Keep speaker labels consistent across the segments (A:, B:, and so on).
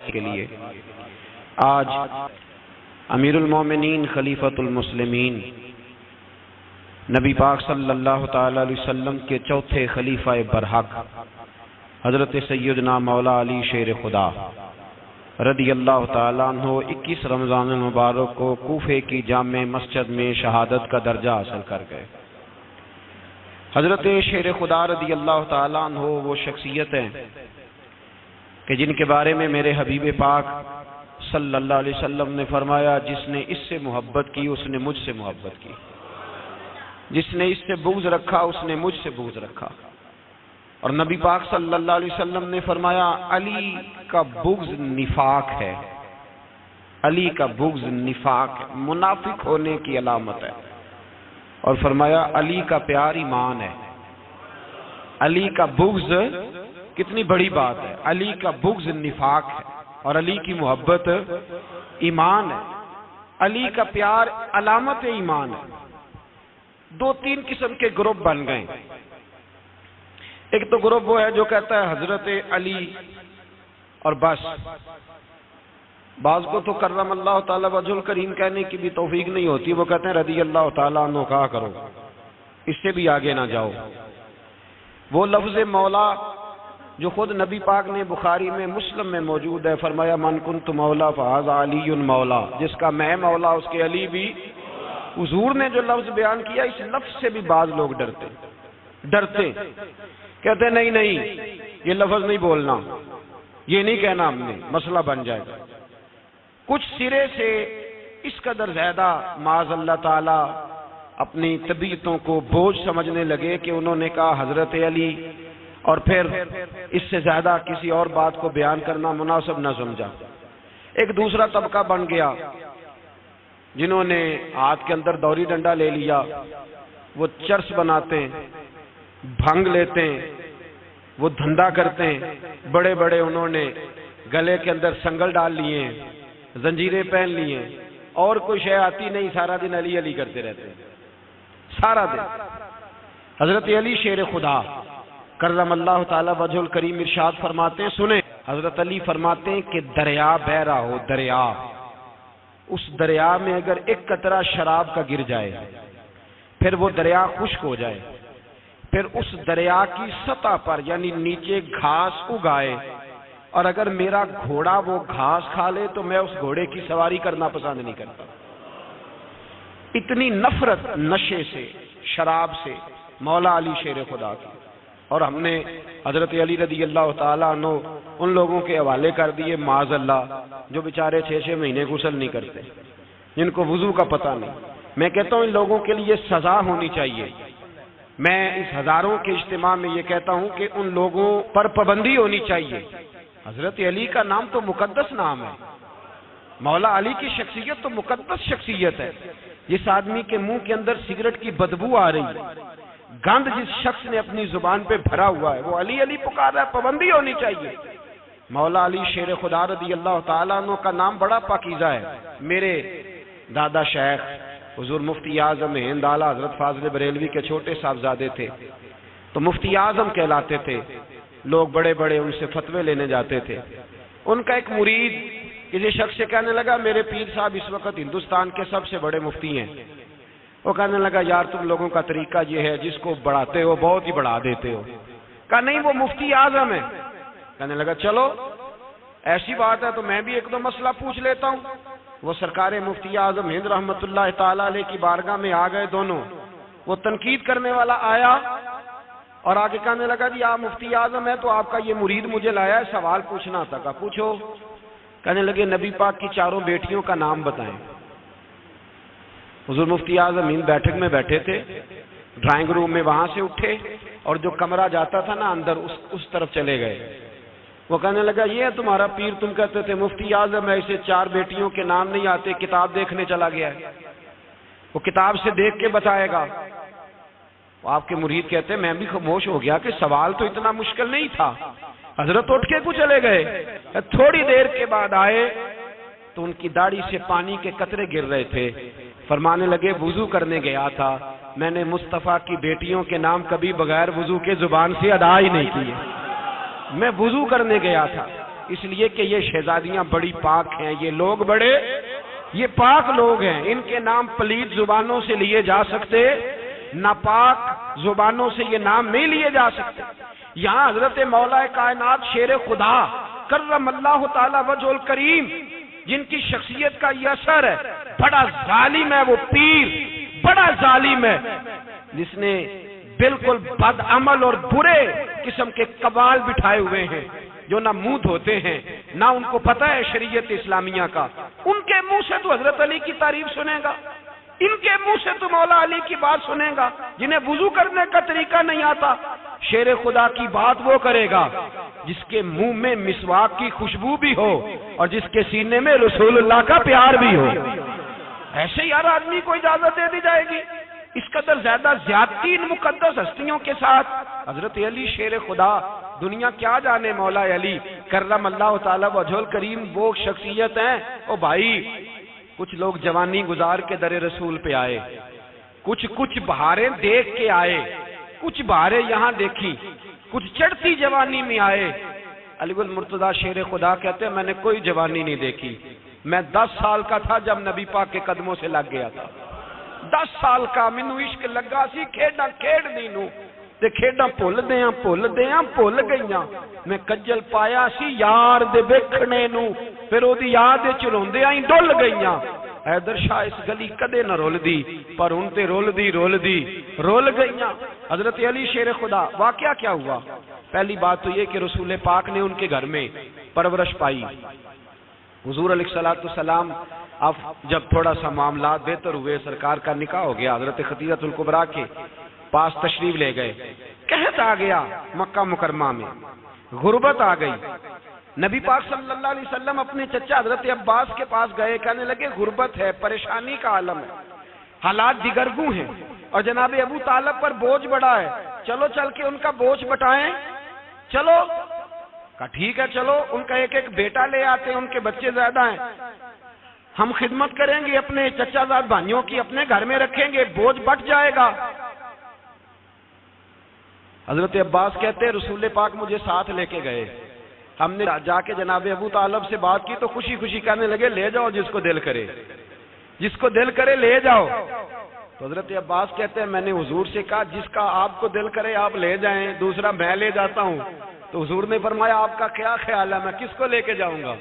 A: کے لیے آج امیر المومنین خلیفۃ المسلمین نبی پاک صلی اللہ تعالی علیہ وسلم کے چوتھے خلیفہ برحق حضرت سیدنا مولا علی شیر خدا رضی اللہ تعالیٰ عنہ 21 رمضان المبارک کو کوفے کی جامع مسجد میں شہادت کا درجہ حاصل کر گئے۔ حضرت شیر خدا رضی اللہ تعالیٰ عنہ وہ شخصیت ہیں کہ جن کے بارے میں میرے حبیب پاک صلی اللہ علیہ وسلم نے فرمایا، جس نے اس سے محبت کی اس نے مجھ سے محبت کی، جس نے اس سے بغض رکھا اس نے مجھ سے بغض رکھا۔ اور نبی پاک صلی اللہ علیہ وسلم نے فرمایا علی کا بغض نفاق ہے، علی کا بغض نفاق ہے، منافق ہونے کی علامت ہے۔ اور فرمایا علی کا پیار ایمان ہے، علی کا بغض کتنی بڑی بات ہے، علی کا بغض نفاق ہے اور علی کی محبت ایمان ہے، علی کا پیار علامت ایمان ہے۔ دو تین قسم کے گروپ بن گئے۔ ایک تو گروپ وہ ہے جو کہتا ہے حضرت علی اور بس، بعض کو تو کرم اللہ تعالی وجہ الکریم کہنے کی بھی توفیق نہیں ہوتی، وہ کہتے ہیں رضی اللہ تعالیٰ عنہ کہا کرو، اس سے بھی آگے نہ جاؤ۔ وہ لفظ مولا جو خود نبی پاک نے بخاری میں مسلم میں موجود ہے، فرمایا من کنت مولا فہذا علی مولا، جس کا میں مولا اس کے علی بھی۔ حضور نے جو لفظ بیان کیا اس لفظ سے بھی بعض لوگ ڈرتے کہتے نہیں یہ لفظ نہیں بولنا، یہ نہیں کہنا، ہم نے مسئلہ بن جائے گا۔ کچھ سرے سے اس قدر زیادہ معاذ اللہ تعالی اپنی طبیعتوں کو بوجھ سمجھنے لگے کہ انہوں نے کہا حضرت علی، اور پھر اس سے زیادہ کسی اور بات کو بیان کرنا مناسب نہ سمجھا۔ ایک دوسرا طبقہ بن گیا جنہوں نے ہاتھ کے اندر دوری ڈنڈا لے لیا، وہ چرس بناتے ہیں، بھنگ لیتے ہیں، وہ دھندا کرتے ہیں، بڑے بڑے انہوں نے گلے کے اندر سنگل ڈال لیے ہیں، زنجیریں پہن لی ہیں، اور کوئی شے آتی نہیں، سارا دن علی علی کرتے رہتے ہیں سارا دن۔ حضرت علی شیر خدا کرم اللہ تعالی وجہ الکریم ارشاد فرماتے ہیں، سنیں، حضرت علی فرماتے ہیں کہ دریا بہ رہا ہو، دریا، اس دریا میں اگر ایک قطرہ شراب کا گر جائے پھر وہ دریا خشک ہو جائے، پھر اس دریا کی سطح پر یعنی نیچے گھاس اگائے، اور اگر میرا گھوڑا وہ گھاس کھا لے تو میں اس گھوڑے کی سواری کرنا پسند نہیں کرتا۔ اتنی نفرت نشے سے، شراب سے مولا علی شیر خدا کی۔ اور ہم نے حضرت علی رضی اللہ تعالیٰ عنہ ان لوگوں کے حوالے کر دیے معاذ اللہ جو بیچارے 6 مہینے غسل نہیں کرتے، جن کو وضو کا پتہ نہیں۔ میں کہتا ہوں ان لوگوں کے لیے سزا ہونی چاہیے۔ میں اس ہزاروں کے اجتماع میں یہ کہتا ہوں کہ ان لوگوں پر پابندی ہونی چاہیے۔ حضرت علی کا نام تو مقدس نام ہے، مولا علی کی شخصیت تو مقدس شخصیت ہے۔ جس آدمی کے منہ کے اندر سگریٹ کی بدبو آ رہی ہے، گند جس شخص نے اپنی زبان پہ بھرا ہوا ہے، وہ علی علی پکار رہا ہے، پابندی ہونی چاہیے۔ مولا علی شیر خدا رضی اللہ تعالیٰ عنہ کا نام بڑا پاکیزہ ہے۔ میرے دادا شیخ حضور مفتی اعظم ہند اعلیٰ حضرت فاضل بریلوی کے چھوٹے صاحبزادے تھے، تو مفتی اعظم کہلاتے تھے، لوگ بڑے بڑے ان سے فتوے لینے جاتے تھے۔ ان کا ایک مرید کسی شخص سے کہنے لگا میرے پیر صاحب اس وقت ہندوستان کے سب سے بڑے مفتی ہیں۔ وہ کہنے لگا یار تم لوگوں کا طریقہ یہ ہے، جس کو بڑھاتے ہو بہت ہی بڑھا دیتے ہو۔ کہا نہیں وہ مفتی اعظم ہے۔ کہنے لگا چلو ایسی بات ہے تو میں بھی ایک دو مسئلہ پوچھ لیتا ہوں۔ وہ سرکار مفتی اعظم ہند رحمت اللہ تعالیٰ علیہ کی بارگاہ میں آ گئے دونوں۔ وہ تنقید کرنے والا آیا اور آگے کہنے لگا جی آپ مفتی اعظم ہے تو آپ کا یہ مرید مجھے لایا ہے، سوال پوچھنا تھا۔ کہا پوچھو۔ کہنے لگے نبی پاک کی 4 بیٹیوں کا نام بتائیں۔ حضور مفتی اعظم ہند بیٹھک میں بیٹھے تھے، ڈرائنگ روم میں وہاں سے اٹھے اور جو کمرہ جاتا تھا نا اندر اس طرف چلے گئے۔ وہ کہنے لگا یہ ہے تمہارا پیر، تم کہتے تھے مفتی اعظم ہے، اسے 4 بیٹیوں کے نام نہیں آتے، کتاب دیکھنے چلا گیا ہے، وہ کتاب سے دیکھ کے بتائے گا۔ آپ کے مرید کہتے ہیں میں بھی خاموش ہو گیا کہ سوال تو اتنا مشکل نہیں تھا۔ حضرت اٹھ کے کچھ چلے گئے، تھوڑی دیر کے بعد آئے تو ان کی داڑھی سے پانی کے قطرے گر رہے تھے۔ فرمانے لگے وضو کرنے گیا تھا، میں نے مصطفیٰ کی بیٹیوں کے نام کبھی بغیر وضو کے زبان سے ادا ہی نہیں کیے۔ میں وضو کرنے گیا تھا، اس لیے کہ یہ شہزادیاں بڑی پاک ہیں، یہ لوگ بڑے یہ پاک لوگ ہیں، ان کے نام پلید زبانوں سے لیے جا سکتے، ناپاک زبانوں سے یہ نام نہیں لیے جا سکتے۔ یہاں حضرت مولا کائنات شیر خدا کرم اللہ تعالی وجہ الکریم، جن کی شخصیت کا یہ اثر ہے، بڑا ظالم ہے وہ پیر، بڑا ظالم ہے جس نے بالکل بد عمل اور برے قسم کے قبال بٹھائے ہوئے ہیں، جو نہ منہ دھوتے ہیں نہ ان کو پتہ ہے شریعت اسلامیہ کا۔ ان کے منہ سے تو حضرت علی کی تعریف سنے گا، ان کے منہ سے تو مولا علی کی بات سنے گا، جنہیں وضو کرنے کا طریقہ نہیں آتا۔ شیر خدا کی بات وہ کرے گا جس کے منہ میں مسواک کی خوشبو بھی ہو اور جس کے سینے میں رسول اللہ کا پیار بھی ہو۔ ایسے ہی ہر آدمی کو اجازت دے دی جائے گی؟ اس قدر زیادہ زیادتی ان مقدس ہستیوں کے ساتھ۔ حضرت علی شیر خدا، دنیا کیا جانے مولا علی کرم اللہ تعالی وجہ الکریم وہ شخصیت ہیں۔ او بھائی، کچھ لوگ جوانی گزار کے در رسول پہ آئے، کچھ بہاریں دیکھ کے آئے، کچھ بہاریں یہاں دیکھی، کچھ چڑھتی جوانی میں آئے۔ علی المرتضیٰ شیر خدا کہتے ہیں میں نے کوئی جوانی نہیں دیکھی، میں 10 سال کا تھا جب نبی پاک کے قدموں سے لگ گیا تھا، 10 سال کا مینوں عشق لگا سی، کھیڈاں کھیڈنی نو تے کھیڈاں بھول بھول گئیاں، میں کجل پایا سی یار دے ویکھنے نو، پھر او دی یاد وچ روندیاں ہی ڈل گئیاں۔ حیدر شاہ اس گلی کدے نہ رول دی، پر ان تے رول دی رول گئیاں۔ حضرت علی شیر خدا، واقعہ کیا ہوا؟ پہلی بات تو یہ کہ رسول پاک نے ان کے گھر میں پرورش پائی۔ حضور علیہ الصلوۃ والسلام اب جب تھوڑا سا معاملات بہتر ہوئے، سرکار کا نکاح ہو گیا، حضرت خدیجہ الکبریٰ کے پاس تشریف لے گئے۔ قحط آ گیا مکہ مکرمہ میں، غربت آ گئی۔ نبی پاک صلی اللہ علیہ وسلم اپنے چچا حضرت عباس کے پاس گئے، کہنے لگے غربت ہے، پریشانی کا عالم ہے، حالات دیگرگوں ہیں، اور جناب ابو طالب پر بوجھ بڑا ہے، چلو چل کے ان کا بوجھ بٹائیں۔ چلو، کہا ٹھیک ہے چلو، ان کا ایک بیٹا لے آتے ہیں، ان کے بچے زیادہ ہیں، ہم خدمت کریں گے اپنے چچا زاد بھائیوں کی، اپنے گھر میں رکھیں گے، بوجھ بٹ جائے گا۔ حضرت عباس کہتے ہیں رسول پاک مجھے ساتھ لے کے گئے، ہم نے جا کے جناب ابو طالب سے بات کی تو خوشی خوشی کہنے لگے لے جاؤ جس کو دل کرے، جس کو دل کرے لے جاؤ۔ تو حضرت عباس کہتے ہیں میں نے حضور سے کہا جس کا آپ کو دل کرے آپ لے جائیں، دوسرا میں لے جاتا ہوں۔ تو حضور نے فرمایا آپ کا کیا خیال ہے، میں کس کو لے کے جاؤں گا؟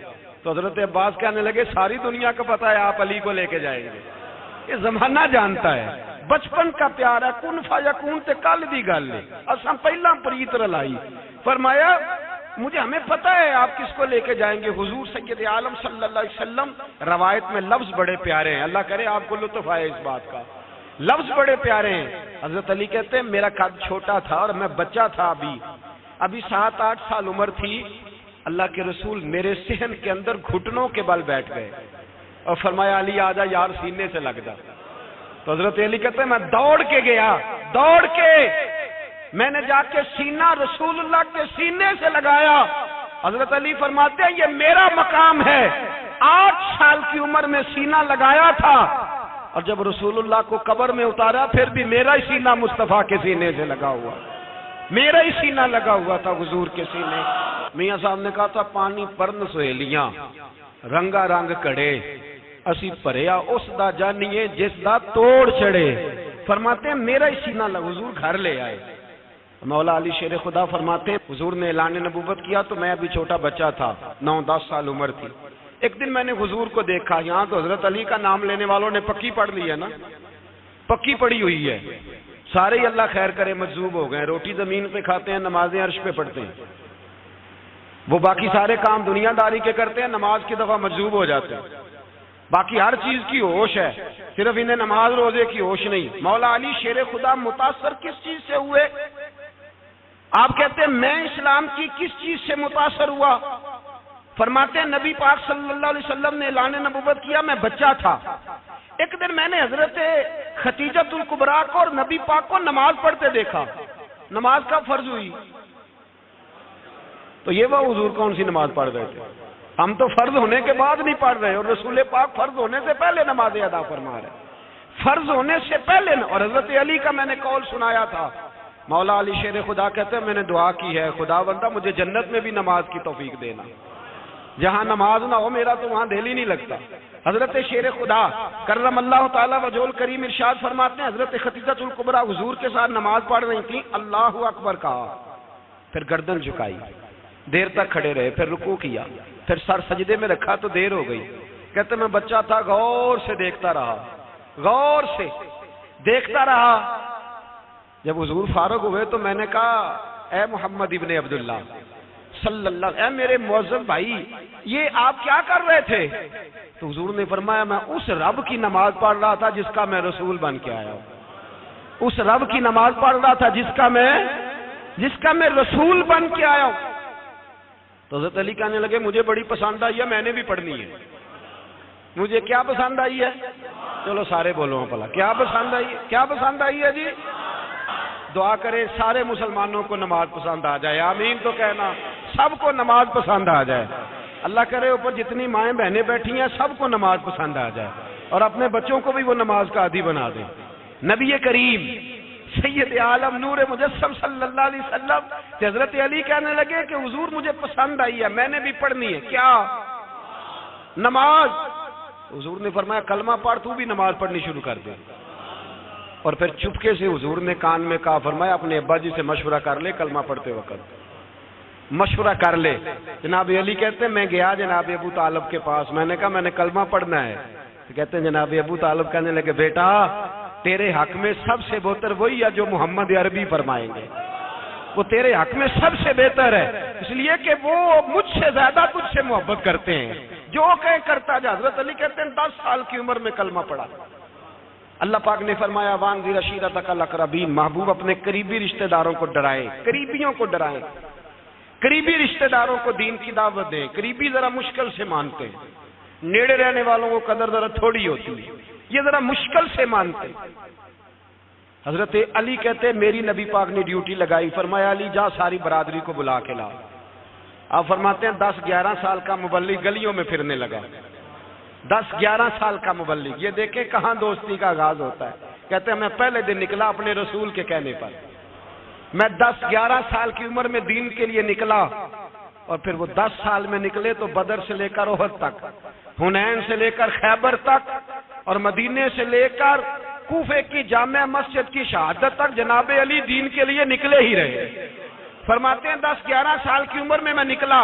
A: تو حضرت عباس کہنے لگے ساری دنیا کو پتا ہے آپ علی کو لے کے جائیں گے، یہ زمانہ جانتا ہے، بچپن کا پیار ہے، کن فیکون تے کل دی گل ہے، اساں پہلا پریت رلائی۔ فرمایا مجھے ہمیں پتہ ہے آپ کس کو لے کے جائیں گے، حضور سید عالم صلی اللہ علیہ وسلم۔ روایت میں لفظ بڑے پیارے ہیں، اللہ کرے آپ کو لطف آئے اس بات کا، لفظ بڑے پیارے ہیں۔ حضرت علی کہتے ہیں میرا قد چھوٹا تھا اور میں بچہ تھا، ابھی 7-8 سال عمر تھی، اللہ کے رسول میرے صحن کے اندر گھٹنوں کے بل بیٹھ گئے اور فرمایا علی آجا یار سینے سے لگ جا۔ تو حضرت علی کہتے ہیں میں دوڑ کے گیا، دوڑ کے میں نے جا کے سینہ رسول اللہ کے سینے سے لگایا۔ حضرت علی فرماتے ہیں یہ میرا مقام ہے، 8 سال کی عمر میں سینہ لگایا تھا، اور جب رسول اللہ کو قبر میں اتارا پھر بھی میرا ہی سینہ مصطفیٰ کے سینے سے لگا ہوا، میرا ہی سینہ لگا ہوا تھا حضور کے سینے۔ میاں صاحب نے کہا تھا پانی پرن سہیلیاں رنگا رنگ کڑے، اسی پریا اس دا جانیے جس دا توڑ چڑھے۔ فرماتے ہیں میرا ہی سینہ لگا، حضور گھر لے آئے۔ مولا علی شیر خدا فرماتے ہیں حضور نے اعلان نبوت کیا تو میں ابھی چھوٹا بچہ تھا، 9-10 سال عمر تھی۔ ایک دن میں نے حضور کو دیکھا، یہاں تو حضرت علی کا نام لینے والوں نے پکی پڑھ لی ہے نا، پکی پڑی ہوئی ہے، سارے ہی اللہ خیر کرے مجذوب ہو گئے، روٹی زمین پہ کھاتے ہیں، نمازیں عرش پہ پڑھتے ہیں، وہ باقی سارے کام دنیا داری کے کرتے ہیں، نماز کی دفعہ مجذوب ہو جاتے ہیں، باقی ہر چیز کی ہوش ہے، صرف انہیں نماز روزے کی ہوش نہیں۔ مولا علی شیر خدا متاثر کس چیز سے ہوئے؟ آپ کہتے ہیں میں اسلام کی کس چیز سے متاثر ہوا؟ فرماتے ہیں نبی پاک صلی اللہ علیہ وسلم نے اعلان نبوت کیا، میں بچہ تھا، ایک دن میں نے حضرت خدیجہ الکبریٰ کو اور نبی پاک کو نماز پڑھتے دیکھا، نماز کا فرض ہوئی تو یہ وہ حضور کون سی نماز پڑھ رہے تھے، ہم تو فرض ہونے کے بعد نہیں پڑھ رہے، اور رسول پاک فرض ہونے سے پہلے نماز ادا فرما رہے، فرض ہونے سے پہلے۔ اور حضرت علی کا میں نے قول سنایا تھا، مولا علی شیر خدا کہتے ہیں میں نے دعا کی ہے خدا بندہ مجھے جنت میں بھی نماز کی توفیق دینا، جہاں نماز نہ ہو میرا تو وہاں دل ہی نہیں لگتا۔ حضرت شیر خدا کرم اللہ تعالیٰ وجہ الکریم ارشاد فرماتے ہیں، حضرت خدیجہ الکبریٰ حضور کے ساتھ نماز پڑھ رہی تھیں، اللہ اکبر کہا، پھر گردن جھکائی، دیر تک کھڑے رہے، پھر رکوع کیا، پھر سر سجدے میں رکھا تو دیر ہو گئی۔ کہتے میں بچہ تھا، غور سے دیکھتا رہا، غور سے دیکھتا رہا۔ جب حضور فارغ ہوئے تو میں نے کہا، اے محمد ابن عبداللہ صلی اللہ، اے میرے معزز بھائی، یہ آپ کیا کر رہے تھے؟ تو حضور نے فرمایا، میں اس رب کی نماز پڑھ رہا تھا جس کا میں رسول بن کے آیا ہوں، اس رب کی نماز پڑھ رہا تھا جس کا میں رسول بن کے آیا ہوں۔ تو حضرت علی کہنے لگے، مجھے بڑی پسند آئی ہے، میں نے بھی پڑھنی ہے۔ مجھے کیا پسند آئی ہے؟ چلو سارے بولو پلا، کیا پسند آئی ہے؟ کیا پسند آئی ہے جی؟ دعا کرے سارے مسلمانوں کو نماز پسند آ جائے، آمین تو کہنا، سب کو نماز پسند آ جائے۔ اللہ کرے اوپر جتنی مائیں بہنیں بیٹھی ہیں سب کو نماز پسند آ جائے، اور اپنے بچوں کو بھی وہ نماز کا عادی بنا دیں۔ نبی کریم سید عالم نور مجسم صلی اللہ علیہ وسلم حضرت علی کہنے لگے کہ حضور مجھے پسند آئی ہے، میں نے بھی پڑھنی ہے، کیا؟ نماز۔ حضور نے فرمایا، کلمہ پڑھ، تو بھی نماز پڑھنی شروع کر دے۔ اور پھر چپکے سے حضور نے کان میں کہا، فرمایا اپنے ابا جی سے مشورہ کر لے کلمہ پڑھتے وقت، مشورہ کر لے۔ جناب علی کہتے ہیں میں گیا جناب ابو طالب کے پاس، میں نے کہا میں نے کلمہ پڑھنا ہے۔ تو کہتے ہیں جناب ابو طالب کہنے لگے، بیٹا تیرے حق میں سب سے بہتر وہی ہے جو محمد عربی فرمائیں گے، وہ تیرے حق میں سب سے بہتر ہے، اس لیے کہ وہ مجھ سے زیادہ تجھ سے محبت کرتے ہیں، جو کہیں کرتا جا۔ حضرت علی کہتے ہیں 10 سال کی عمر میں کلمہ پڑھا۔ اللہ پاک نے فرمایا، وانذر عشیرتک الاقربین، محبوب اپنے قریبی رشتہ داروں کو ڈرائیں، قریبیوں کو ڈرائیں، قریبی رشتہ داروں کو دین کی دعوت دیں۔ قریبی ذرا مشکل سے مانتے ہیں، نیڑے رہنے والوں کو قدر ذرا تھوڑی ہوتی ہے، یہ ذرا مشکل سے مانتے ہیں۔ حضرت علی کہتے ہیں میری نبی پاک نے ڈیوٹی لگائی، فرمایا علی جا ساری برادری کو بلا کے لا۔ آپ فرماتے ہیں 10-11 سال کا مبلغ گلیوں میں پھرنے لگا، 10-11 سال کا مبلغ، یہ دیکھیں کہاں دوستی کا آغاز ہوتا ہے۔ کہتے ہیں میں پہلے دن نکلا اپنے رسول کے کہنے پر، میں 10-11 سال کی عمر میں دین کے لیے نکلا، اور پھر وہ 10 سال میں نکلے تو بدر سے لے کر احد تک، حنین سے لے کر خیبر تک، اور مدینے سے لے کر کوفے کی جامع مسجد کی شہادت تک جناب علی دین کے لیے نکلے ہی رہے۔ فرماتے ہیں 10-11 سال کی عمر میں نکلا،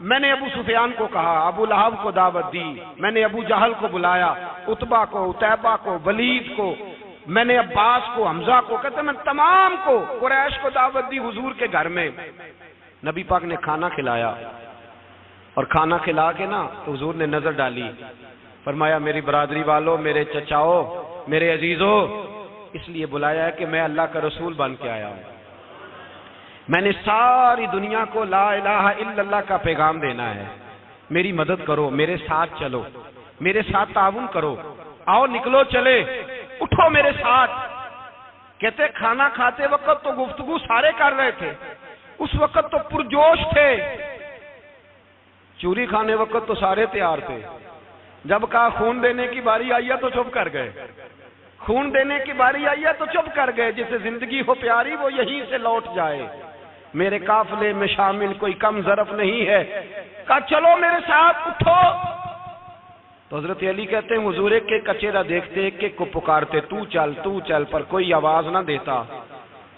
A: میں نے ابو سفیان کو کہا، ابو لہب کو دعوت دی، میں نے ابو جہل کو بلایا، عتبہ کو، عتیبہ کو، ولید کو، میں نے عباس کو، حمزہ کو، کہتے ہیں میں تمام کو، قریش کو دعوت دی حضور کے گھر میں۔ نبی پاک نے کھانا کھلایا، اور کھانا کھلا کے نا تو حضور نے نظر ڈالی، فرمایا میری برادری والوں، میرے چچاؤ، میرے عزیزوں، اس لیے بلایا ہے کہ میں اللہ کا رسول بن کے آیا ہوں، میں نے ساری دنیا کو لا الہ الا اللہ کا پیغام دینا ہے، میری مدد کرو، میرے ساتھ چلو، میرے ساتھ تعاون کرو، آؤ نکلو چلے، اٹھو میرے ساتھ۔ کہتے کھانا کھاتے وقت تو گفتگو سارے کر رہے تھے، اس وقت تو پرجوش تھے، چوری کھانے وقت تو سارے تیار تھے، جب کہا خون دینے کی باری آئی ہے تو چپ کر گئے، خون دینے کی باری آئی ہے تو چپ کر گئے، جسے زندگی ہو پیاری وہ یہیں سے لوٹ جائے، میرے قافلے میں شامل کوئی کم ظرف نہیں ہے، کہا چلو میرے ساتھ اٹھو۔ تو حضرت علی کہتے ہیں حضور ایک ایک کا چہرہ دیکھتے ایک ایک کو پکارتے، تو چل، پر کوئی آواز نہ دیتا۔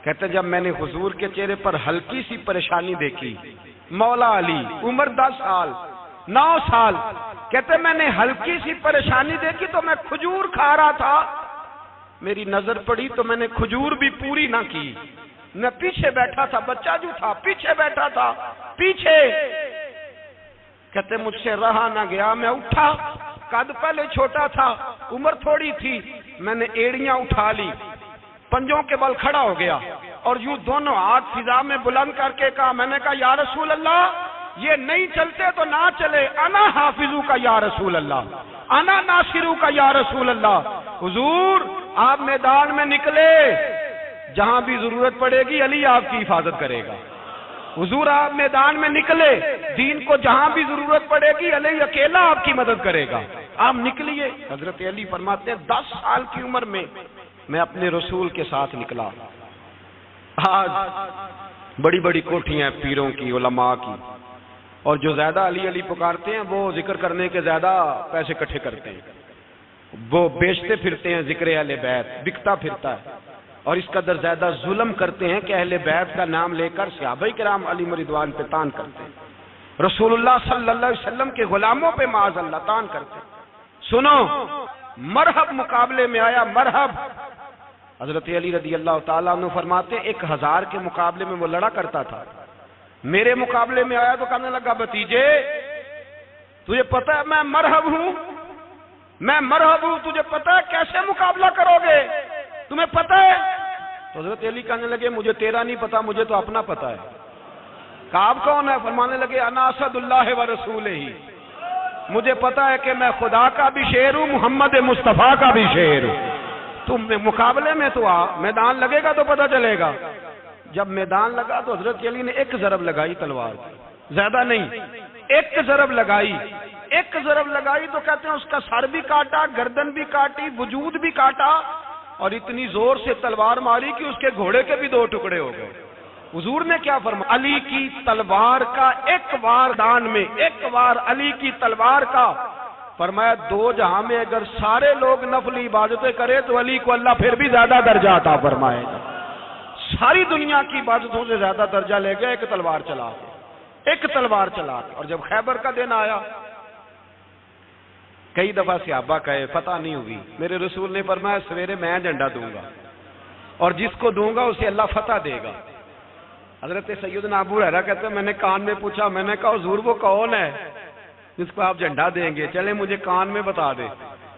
A: کہتے جب میں نے حضور کے چہرے پر ہلکی سی پریشانی دیکھی، مولا علی عمر 10 سال 9 سال، کہتے میں نے ہلکی سی پریشانی دیکھی تو میں کھجور کھا رہا تھا، میری نظر پڑی تو میں نے کھجور بھی پوری نہ کی، میں پیچھے بیٹھا تھا، بچہ جو تھا پیچھے بیٹھا تھا، پیچھے۔ کہتے مجھ سے رہا نہ گیا، میں اٹھا، قد پہلے چھوٹا تھا، عمر تھوڑی تھی، میں نے ایڑیاں اٹھا لی، پنجوں کے بل کھڑا ہو گیا، اور یوں دونوں ہاتھ فضا میں بلند کر کے کہا، میں نے کہا یا رسول اللہ یہ نہیں چلتے تو نہ چلے، انا حافظو کا یا رسول اللہ، انا ناصرو کا یا رسول اللہ۔ حضور آپ میدان میں نکلے، جہاں بھی ضرورت پڑے گی علی آپ کی حفاظت کرے گا۔ حضور آپ میدان میں نکلے، دین کو جہاں بھی ضرورت پڑے گی علی اکیلا آپ کی مدد کرے گا، آپ نکلیے۔ حضرت علی فرماتے ہیں 10 سال کی عمر میں میں اپنے رسول کے ساتھ نکلا۔ آج بڑی بڑی کوٹھیاں پیروں کی، علماء کی، اور جو زیادہ علی علی پکارتے ہیں وہ ذکر کرنے کے زیادہ پیسے اکٹھے کرتے ہیں، وہ بیچتے پھرتے ہیں ذکر اہل بیت، بکتا پھرتا ہے، اور اس قدر زیادہ ظلم کرتے ہیں کہ اہل بیت کا نام لے کر صحابہ کرام علی رضوان پہ تان کرتے ہیں، رسول اللہ صلی اللہ علیہ وسلم کے غلاموں پہ معاذ اللہ تان کرتے ہیں۔ سنو، مرحب مقابلے میں آیا، مرحب۔ حضرت علی رضی اللہ تعالیٰ عنہ فرماتے 1000 کے مقابلے میں وہ لڑا کرتا تھا، میرے مقابلے میں آیا تو کہنے لگا بھتیجے تجھے پتہ ہے میں مرحب ہوں، میں مرحب ہوں، تجھے پتہ ہے کیسے مقابلہ کرو گے، تمہیں پتہ ہے؟ تو حضرت علی کہنے لگے مجھے تیرا نہیں پتا، مجھے تو اپنا پتہ ہے۔ کعب کون ہے؟ فرمانے لگے انا اسد اللہ و رسولہ، مجھے پتا ہے کہ میں خدا کا بھی شیر ہوں، محمد مصطفیٰ کا بھی شیر ہوں۔ تم مقابلے میں تو آ، میدان لگے گا تو پتہ چلے گا۔ جب میدان لگا تو حضرت علی نے ایک ضرب لگائی تلوار کی، زیادہ نہیں، ایک ضرب لگائی، ایک ضرب لگائی تو کہتے ہیں اس کا سر بھی کاٹا، گردن بھی کاٹی، وجود بھی کاٹا، اور اتنی زور سے تلوار ماری کہ اس کے گھوڑے کے بھی 2 ٹکڑے ہو گئے۔ حضور نے کیا فرمایا؟ علی کی تلوار کا ایک وار دان میں، ایک وار علی کی تلوار کا، فرمایا 2 جہاں میں اگر سارے لوگ نفلی عبادتیں کرے تو علی کو اللہ پھر بھی زیادہ درجہ عطا فرمائے گا۔ ساری دنیا کی عبادتوں سے زیادہ درجہ لے گئے ایک تلوار چلا کے، ایک تلوار چلا کے۔ اور جب خیبر کا دن آیا، کئی دفعہ صحابہ کہے فتح نہیں ہوئی، میرے رسول نے فرمایا سویرے میں جھنڈا دوں گا اور جس کو دوں گا اسے اللہ فتح دے گا۔ حضرت سیدنا ابو ہریرہ کہتے ہیں میں نے کان میں پوچھا، میں نے کہا حضور وہ کون ہے جس کو آپ جھنڈا دیں گے؟ چلے مجھے کان میں بتا دے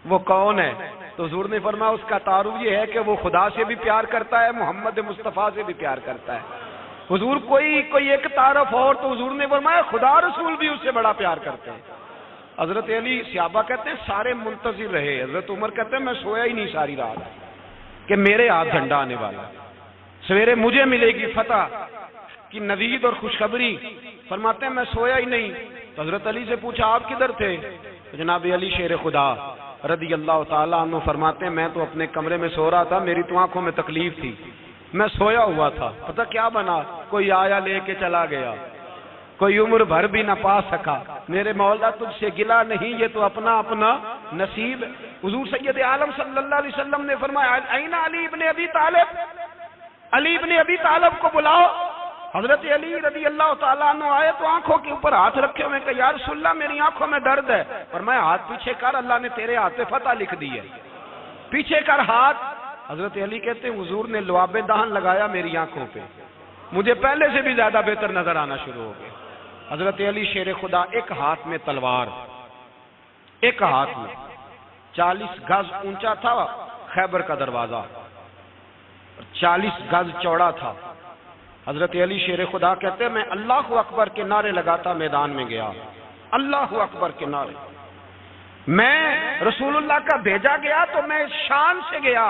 A: وہ کون ہے۔ تو حضور نے فرمایا اس کا تعارف یہ ہے کہ وہ خدا سے بھی پیار کرتا ہے، محمد مصطفیٰ سے بھی پیار کرتا ہے۔ حضور کوئی ایک تعارف اور، تو حضور نے فرمایا خدا رسول بھی اس سے بڑا پیار کرتے ہیں۔ حضرت علی، صحابہ کہتے ہیں سارے منتظر رہے، حضرت عمر کہتے ہیں میں سویا ہی نہیں ساری رات کہ میرے ہاتھ جھنڈا آنے والا، سویرے مجھے ملے گی فتح کی نوید اور خوشخبری۔ فرماتے ہیں میں سویا ہی نہیں۔ تو حضرت علی سے پوچھا آپ کدھر تھے؟ تو جناب علی شیر خدا رضی اللہ تعالیٰ عنہ فرماتے ہیں میں تو اپنے کمرے میں سو رہا تھا، میری تو آنکھوں میں تکلیف تھی، میں سویا ہوا تھا، پتہ کیا بنا؟ کوئی آیا لے کے چلا گیا، کوئی عمر بھر بھی نہ پا سکا۔ میرے مولا تجھ سے گلا نہیں، یہ تو اپنا اپنا نصیب۔ حضور سید عالم صلی اللہ علیہ وسلم نے فرمایا این علی ابن ابی طالب، علی ابن ابی طالب کو بلاؤ۔ حضرت علی رضی اللہ تعالیٰ عنہ آئے تو آنکھوں کے اوپر ہاتھ رکھے ہوئے کہ یا رسول اللہ میری آنکھوں میں درد ہے۔ فرمایا ہاتھ پیچھے کر، اللہ نے تیرے ہاتھ پہ فتح لکھ دی ہے، پیچھے کر ہاتھ۔ حضرت علی کہتے ہیں حضور نے لعاب دہن لگایا میری آنکھوں پہ، مجھے پہلے سے بھی زیادہ بہتر نظر آنا شروع ہو گئے۔ حضرت علی شیر خدا، ایک ہاتھ میں تلوار، ایک ہاتھ میں 40 گز اونچا تھا خیبر کا دروازہ، 40 گز چوڑا تھا۔ حضرت علی شیر خدا کہتے ہیں میں اللہ اکبر کے نعرے لگاتا میدان میں گیا، اللہ اکبر کے نعرے۔ میں رسول اللہ کا بھیجا گیا تو میں شان سے گیا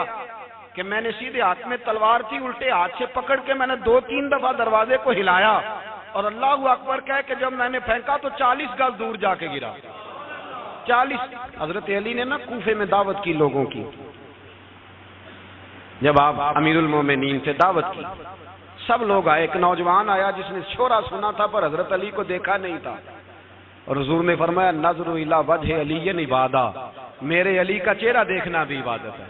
A: کہ میں نے سیدھے ہاتھ میں تلوار تھی، الٹے ہاتھ سے پکڑ کے میں نے 2-3 دفعہ دروازے کو ہلایا اور اللہ اکبر کہہ کہ جب میں نے پھینکا تو 40 گز دور جا کے گرا، 40۔ حضرت علی نے نا کوفے میں دعوت کی لوگوں کی، جب آپ امیر المومنین سے دعوت کی، سب لوگ آئے، ایک نوجوان آیا جس نے شورا سنا تھا پر حضرت علی کو دیکھا نہیں تھا، اور حضور نے فرمایا نظر الی وجہ علی عبادہ، میرے علی کا چہرہ دیکھنا بھی عبادت ہے۔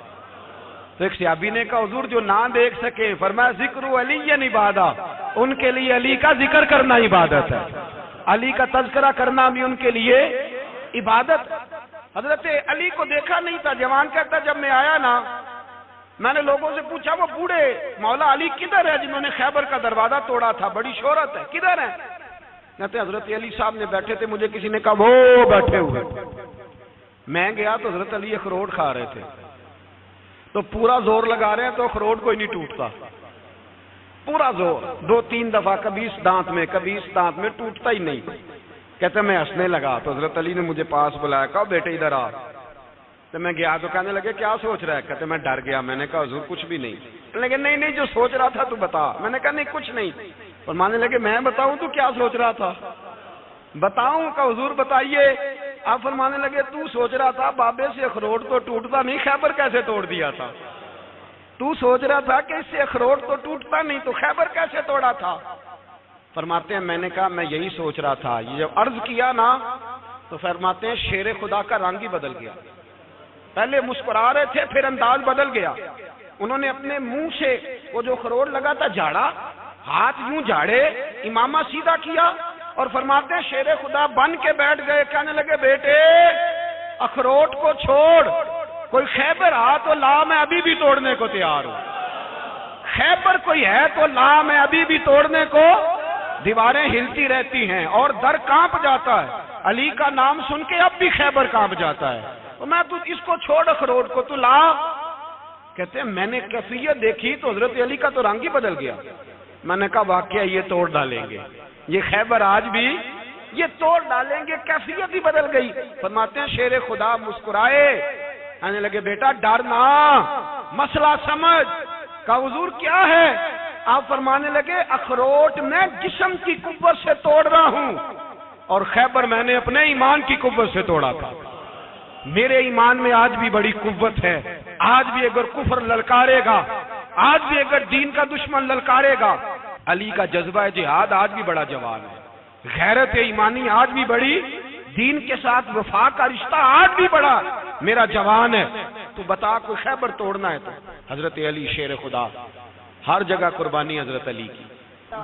A: تو ایک صحابی نے کہا حضور جو نہ دیکھ سکے، فرمایا ذکر علی عبادہ، ان کے لیے علی کا ذکر کرنا عبادت ہے، علی کا تذکرہ کرنا بھی ان کے لیے عبادت۔ حضرت علی کو دیکھا نہیں تھا، جوان کہتا جب میں آیا نا میں نے لوگوں سے پوچھا وہ بوڑھے مولا علی کدھر ہے جنہوں نے خیبر کا دروازہ توڑا تھا، بڑی شہرت ہے، کدھر ہے؟ کہتے حضرت علی صاحب نے بیٹھے تھے، مجھے کسی نے کہا وہ بیٹھے ہوئے۔ میں گیا تو حضرت علی اخروٹ کھا رہے تھے، تو پورا زور لگا رہے ہیں تو اخروٹ کوئی نہیں ٹوٹتا، پورا زور 2-3 دفعہ، کبھی اس دانت میں کبھی اس دانت میں، ٹوٹتا ہی نہیں۔ کہتے میں ہنسنے لگا تو حضرت علی نے مجھے پاس بلایا، کہا بیٹے ادھر آ۔ تو میں گیا تو کہنے لگے کیا سوچ رہا ہے؟ کہتے میں ڈر گیا، میں نے کہا حضور کچھ بھی نہیں۔ لیکن نہیں جو سوچ رہا تھا تو بتا۔ میں نے کہا نہیں کچھ نہیں۔ فرمانے لگے میں بتاؤں تو کیا سوچ رہا تھا؟ بتاؤں؟ کہ حضور بتائیے۔ آپ فرمانے لگے تو سوچ رہا تھا بابے سے اخروٹ تو ٹوٹتا نہیں، خیبر کیسے توڑ دیا تھا؟ تو سوچ رہا تھا کہ اس سے اخروٹ تو ٹوٹتا نہیں تو خیبر کیسے توڑا تھا؟ فرماتے ہیں میں نے کہا میں یہی سوچ رہا تھا، یہ جب عرض کیا نا تو فرماتے ہیں شیر خدا کا رنگ ہی بدل گیا، پہلے مسکرا رہے تھے پھر انداز بدل گیا، انہوں نے اپنے منہ سے وہ جو خروٹ لگا تھا جھاڑا، ہاتھ یوں جھاڑے، امامہ سیدھا کیا اور فرماتے ہیں شیر خدا بن کے بیٹھ گئے، کہنے لگے بیٹے اخروٹ کو چھوڑ، کوئی خیبر آ تو لا، میں ابھی بھی توڑنے کو تیار ہوں، خیبر کوئی ہے تو لا، میں ابھی بھی توڑنے کو، دیواریں ہلتی رہتی ہیں اور در کانپ جاتا ہے، علی کا نام سن کے اب بھی خیبر کانپ جاتا ہے، تو میں تو اس کو چھوڑ اخروٹ کو تو لا۔ کہتے ہیں میں نے کیفیت دیکھی تو حضرت علی کا تو رنگ ہی بدل گیا، میں نے کہا واقعہ یہ توڑ ڈالیں گے، یہ خیبر آج بھی یہ توڑ ڈالیں گے، کیفیت ہی بدل گئی۔ فرماتے ہیں شیر خدا مسکرائے، کہنے لگے بیٹا ڈرنا، مسئلہ سمجھ، کہا حضور کیا ہے؟ آپ فرمانے لگے اخروٹ میں جسم کی قوت سے توڑ رہا ہوں اور خیبر میں نے اپنے ایمان کی قوت سے توڑا تھا، میرے ایمان میں آج بھی بڑی قوت ہے، آج بھی اگر کفر للکارے گا، آج بھی اگر دین کا دشمن للکارے گا، علی کا جذبہ جہاد آج بھی بڑا جوان ہے، غیرت ایمانی آج بھی بڑی، دین کے ساتھ وفا کا رشتہ آج بھی بڑا میرا جوان ہے، تو بتا کوئی خیبر توڑنا ہے تو حضرت علی شیر خدا، ہر جگہ قربانی حضرت علی کی۔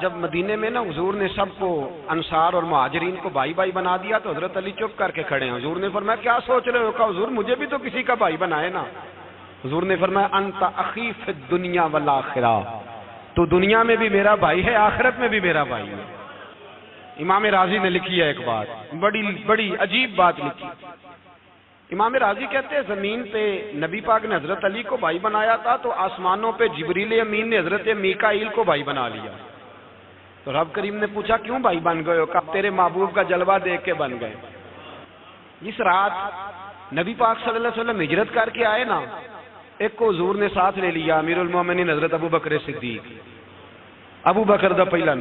A: جب مدینے میں نا حضور نے سب کو انصار اور مہاجرین کو بھائی بھائی بنا دیا تو حضرت علی چپ کر کے کھڑے ہیں، حضور نے فرمایا کیا سوچ رہے ہو؟ کہا حضور مجھے بھی تو کسی کا بھائی بنائے نا۔ حضور نے فرمایا انت اخی فی الدنیا والآخرہ، تو دنیا میں بھی میرا بھائی ہے، آخرت میں بھی میرا بھائی ہے۔ امام راضی نے لکھی ہے ایک بات، بڑی عجیب بات لکھی۔ امام راضی کہتے ہیں زمین پہ نبی پاک نے حضرت علی کو بھائی بنایا تھا تو آسمانوں پہ جبریل امین نے حضرت میکائیل کو بھائی بنا لیا، تو رب کریم نے پوچھا کیوں بھائی بن گئے ہو؟ کہا تیرے محبوب کا جلوہ دیکھ کے بن گئے۔ اس رات نبی پاک صلی اللہ علیہ وسلم ہجرت کر کے آئے نا، ایک کو حضور نے ساتھ لے لیا، امیر المومنین حضرت ابو بکر صدیق۔ ابو بکر دا پہلا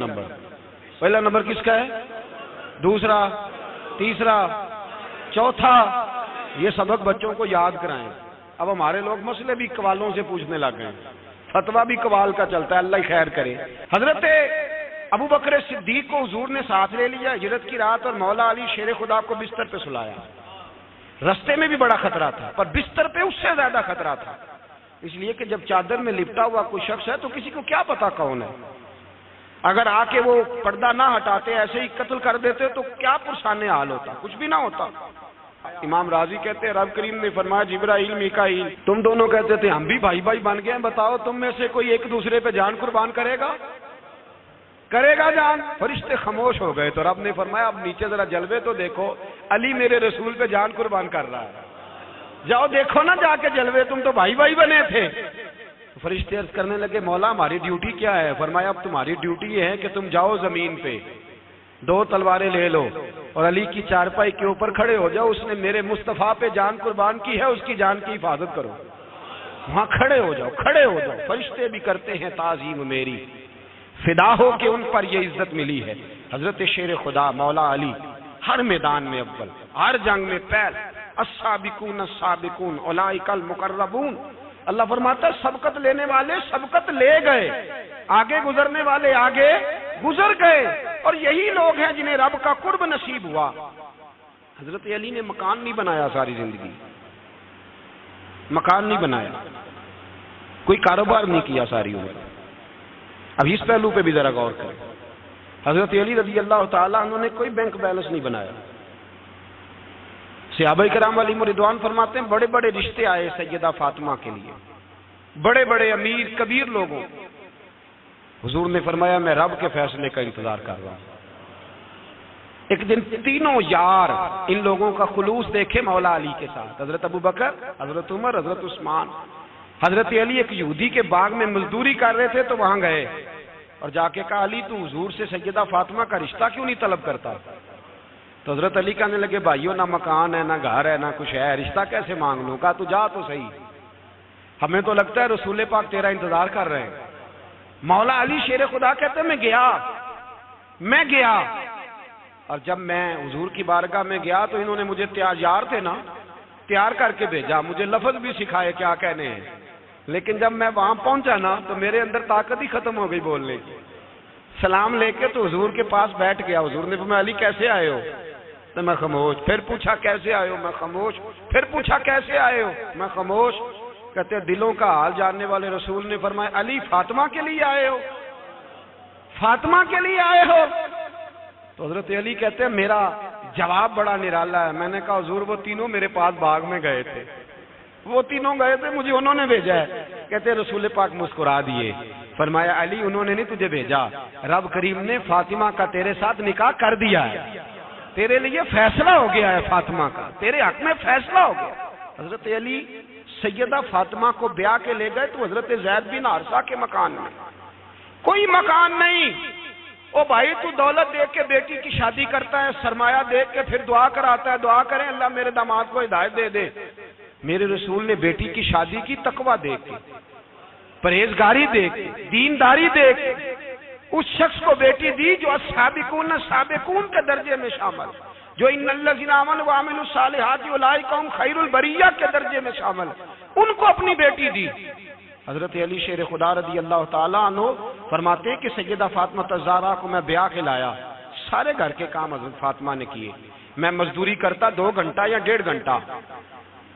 A: نمبر کس کا ہے؟ دوسرا، تیسرا، چوتھا، یہ سبق بچوں کو یاد کرائیں۔ اب ہمارے لوگ مسئلے بھی قوالوں سے پوچھنے لگ گئے، فتویٰ بھی قوال کا چلتا ہے، اللہ ہی خیر کرے۔ حضرت ابو بکر صدیق کو حضور نے ساتھ لے لیا ہجرت کی رات، اور مولا علی شیر خدا کو بستر پہ سلایا۔ رستے میں بھی بڑا خطرہ تھا پر بستر پہ اس سے زیادہ خطرہ تھا، اس لیے کہ جب چادر میں لپٹا ہوا کوئی شخص ہے تو کسی کو کیا پتا کون ہے، اگر آ کے وہ پردہ نہ ہٹاتے ایسے ہی قتل کر دیتے تو کیا پرسان حال ہوتا، کچھ بھی نہ ہوتا۔ امام راضی کہتے ہیں رب کریم نے فرمایا جبرائیل میکائیل تم دونوں کہتے تھے ہم بھی بھائی بھائی بن گئے ہیں، بتاؤ تم میں سے کوئی ایک دوسرے پہ جان قربان کرے گا جان؟ فرشتے خاموش ہو گئے تو رب نے فرمایا اب نیچے ذرا جلوے تو دیکھو، علی میرے رسول پہ جان قربان کر رہا ہے، جاؤ دیکھو نا جا کے جلوے، تم تو بھائی بھائی بنے تھے۔ فرشتے عرض کرنے لگے مولا ہماری ڈیوٹی کیا ہے؟ فرمایا اب تمہاری ڈیوٹی یہ ہے کہ تم جاؤ زمین پہ 2 تلواریں لے لو اور علی کی چارپائی کے اوپر کھڑے ہو جاؤ، اس نے میرے مصطفیٰ پہ جان قربان کی ہے، اس کی جان کی حفاظت کرو، وہاں کھڑے ہو جاؤ۔ فرشتے بھی کرتے ہیں تعظیم میری، فدا ہو کہ ان پر یہ عزت ملی ہے۔ حضرت شیر خدا مولا علی ہر میدان میں اول، ہر جنگ میں پہل، السابقون السابقون اولئک المقربون۔ اللہ فرماتا ہے سبقت لینے والے سبقت لے گئے، آگے گزرنے والے آگے گزر گئے، اور یہی لوگ ہیں جنہیں رب کا قرب نصیب ہوا۔ حضرت علی نے مکان نہیں بنایا، ساری زندگی مکان نہیں بنایا، کوئی کاروبار نہیں کیا ساری عمر۔ اب اس پہلو پہ بھی ذرا غور کریں، حضرت علی رضی اللہ تعالیٰ انہوں نے کوئی بینک بیلنس نہیں بنایا۔ صحابہ کرام علیہم رضوان فرماتے ہیں بڑے بڑے رشتے آئے سیدہ فاطمہ کے لیے، بڑے بڑے امیر کبیر لوگوں، حضور نے فرمایا میں رب کے فیصلے کا انتظار کر رہا ہوں۔ ایک دن تینوں یار ان لوگوں کا خلوص دیکھے مولا علی کے ساتھ، حضرت ابو بکر، حضرت عمر، حضرت عثمان۔ حضرت علی ایک یہودی کے باغ میں مزدوری کر رہے تھے تو وہاں گئے اور جا کے کہا علی تو حضور سے سیدہ فاطمہ کا رشتہ کیوں نہیں طلب کرتا؟ تو حضرت علی کہنے لگے بھائیو نہ مکان ہے، نہ گھر ہے، نہ کچھ ہے، رشتہ کیسے مانگ لوں؟ کہا تو جا تو صحیح، ہمیں تو لگتا ہے رسول پاک تیرا انتظار کر رہے ہیں۔ مولا علی شیر خدا کہتے ہیں میں گیا اور جب میں حضور کی بارگاہ میں گیا تو انہوں نے مجھے یار تھے نا، تیار کر کے بھیجا، مجھے لفظ بھی سکھائے کیا کہنے ہیں، لیکن جب میں وہاں پہنچا نا تو میرے اندر طاقت ہی ختم ہو گئی بولنے کی۔ سلام لے کے تو حضور کے پاس بیٹھ گیا. حضور نے فرمایا علی کیسے آئے ہو؟ تو میں خاموش. پھر پوچھا کیسے آئے ہو؟ میں خاموش. پھر پوچھا کیسے آئے ہو؟ میں خاموش. کہتے دلوں کا حال جاننے والے رسول نے فرمایا علی فاطمہ کے لیے آئے ہو؟ فاطمہ کے لیے آئے ہو؟ تو حضرت علی کہتے ہیں میرا جواب بڑا نرالا ہے. میں نے کہا حضور وہ تینوں میرے پاس باغ میں گئے تھے, وہ تینوں گئے تھے, مجھے انہوں نے بھیجا ہے. کہتے ہیں رسول پاک مسکرا دیے, فرمایا علی انہوں نے نہیں تجھے بھیجا, رب کریم نے فاطمہ کا تیرے ساتھ نکاح کر دیا ہے, تیرے لیے فیصلہ ہو گیا ہے فاطمہ کا, تیرے حق میں فیصلہ ہو گیا. حضرت علی سیدہ فاطمہ کو بیاہ کے لے گئے تو حضرت زید بن حارثہ کے مکان میں, کوئی مکان نہیں. او بھائی تو دولت دیکھ کے بیٹی کی شادی کرتا ہے, سرمایہ دیکھ کے پھر دعا کراتا ہے, دعا کریں اللہ میرے داماد کو ہدایت دے دے. میرے رسول نے بیٹی کی شادی کی تقوی دیکھ کے, پرہیزگاری دیکھ کے, دینداری دیکھ کے اس شخص کو بیٹی دی جو السابقون السابقون کے درجے میں شامل, جو ان الذین آمنوا وعملوا الصالحات اولئک هم خیر البریہ کے درجے میں شامل, ان کو اپنی بیٹی دی. حضرت علی شیر خدا رضی اللہ تعالیٰ عنہ فرماتے ہیں کہ سیدہ فاطمہ الزہرا کو میں بیاہ کے لایا, سارے گھر کے کام حضرت فاطمہ نے کیے. میں مزدوری کرتا 2 گھنٹہ یا 1.5 گھنٹہ,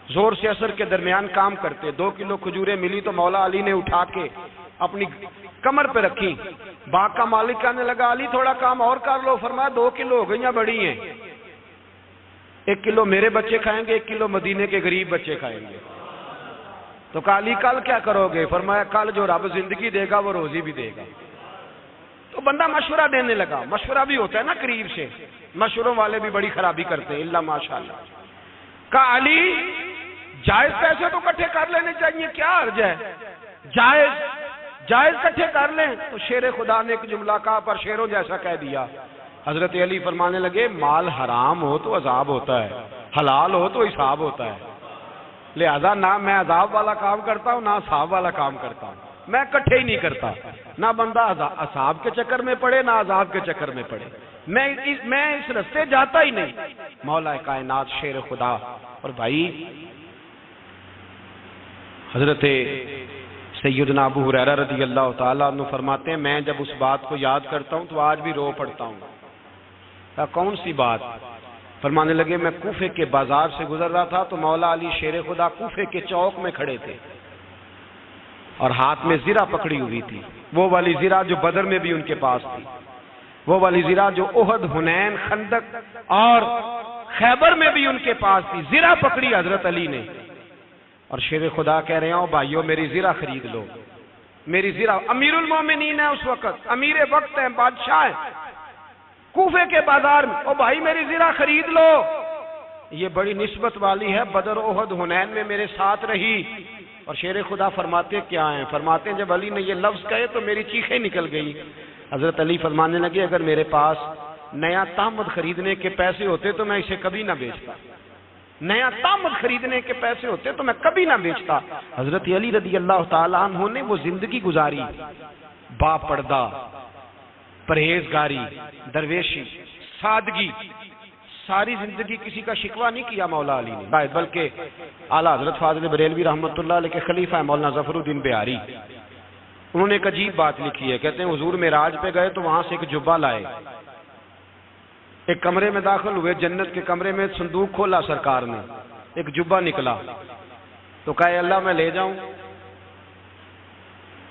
A: زور سے اثر کے درمیان کام کرتے. 2 کلو کھجوریں ملی تو مولا علی نے اٹھا کے اپنی کمر پہ رکھی. باغ کا مالک کہنے لگا علی تھوڑا کام اور کر لو. فرمایا 2 کلو ہو گئی بڑی ہیں, 1 کلو میرے بچے کھائیں گے, 1 کلو مدینے کے غریب بچے کھائیں گے. تو کہا علی کل کیا کرو گے؟ فرمایا کل جو رب زندگی دے گا وہ روزی بھی دے گا. تو بندہ مشورہ دینے لگا. مشورہ بھی ہوتا ہے نا قریب سے, مشوروں والے بھی بڑی خرابی کرتے ہیں اللہ ماشاءاللہ. کہا علی جائز پیسے تو اکٹھے کر لینے چاہیے, کیا حرج ہے, جائز اکٹھے کر لیں. تو شیر خدا نے ایک جملہ کہا پر شیروں جیسا کہہ دیا. حضرت علی فرمانے لگے مال حرام ہو تو عذاب ہوتا ہے, حلال ہو تو حساب ہوتا ہے. لہذا نہ میں عذاب والا کام کرتا ہوں نہ حساب والا کام کرتا ہوں, میں اکٹھے ہی نہیں کرتا. نہ بندہ حساب کے چکر میں پڑے نہ عذاب کے چکر میں پڑے, میں اس رستے جاتا ہی نہیں. مولا کائنات شیر خدا. اور بھائی حضرت سیدنا ابو ہریرہ رضی اللہ تعالیٰ عنہ فرماتے ہیں میں جب اس بات کو یاد کرتا ہوں تو آج بھی رو پڑتا ہوں. کون سی بات؟ فرمانے لگے میں کوفے کے بازار سے گزر رہا تھا تو مولا علی شیر خدا کوفے کے چوک میں کھڑے تھے اور ہاتھ میں زرہ پکڑی ہوئی تھی, وہ والی زرہ جو بدر میں بھی ان کے پاس تھی, وہ والی زرہ جو احد, حنین, خندق اور خیبر میں بھی ان کے پاس تھی. زرہ پکڑی حضرت علی نے اور شیر خدا کہہ رہے ہوں بھائیو میری زرہ خرید لو, میری زرہ. امیر المومنین ہے اس وقت, امیر وقت ہے, بادشاہ ہے, کوفے کے بازار میں, او بھائی میری زرہ خرید لو. یہ بڑی نسبت والی ہے, بدر, احد, حنین میں میرے ساتھ رہی. اور شیر خدا فرماتے کیا ہیں؟ فرماتے ہیں جب علی نے یہ لفظ کہے تو میری چیخیں نکل گئی. حضرت علی فرمانے لگے اگر میرے پاس نیا تامد خریدنے کے پیسے ہوتے تو میں اسے کبھی نہ بیچتا, نیا تامد خریدنے کے پیسے ہوتے تو میں کبھی نہ بیچتا. حضرت علی رضی اللہ تعالیٰ عنہ نے وہ زندگی گزاری, با پردہ, پرہیزگاری, درویشی, سادگی, ساری زندگی کسی کا شکوہ نہیں کیا مولا علی نے, بلکہ اعلیٰ حضرت فاضل بریلوی رحمۃ اللہ علیہ کے خلیفہ مولانا ظفر الدین بہاری, انہوں نے ایک عجیب بات لکھی ہے. کہتے ہیں حضور معراج پہ گئے تو وہاں سے ایک جبہ لائے, ایک کمرے میں داخل ہوئے, جنت کے کمرے میں صندوق کھولا سرکار نے, ایک جبہ نکلا تو کہا اللہ میں لے جاؤں.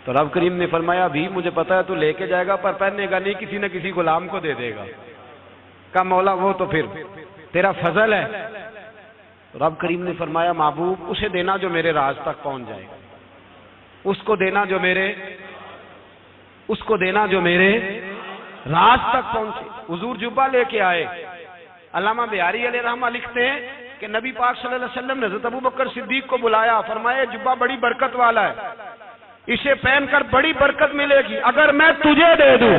A: تو رب کریم نے فرمایا بھی مجھے پتا ہے تو لے کے جائے گا پر پہننے گا نہیں, کسی نہ کسی غلام کو دے دے گا. کہا مولا وہ تو پھر تیرا فضل ہے. رب کریم نے فرمایا محبوب اسے دینا جو میرے راز تک پہنچ جائے, اس کو دینا جو میرے راز تک پہنچے. حضور جبہ لے کے آئے. علامہ بہاری علیہ رحمہ لکھتے ہیں کہ نبی پاک صلی اللہ علیہ وسلم نے حضرت ابوبکر صدیق کو بلایا, فرمایا جبہ بڑی برکت والا ہے, اسے پہن کر بڑی برکت ملے گی. اگر میں تجھے دے دوں,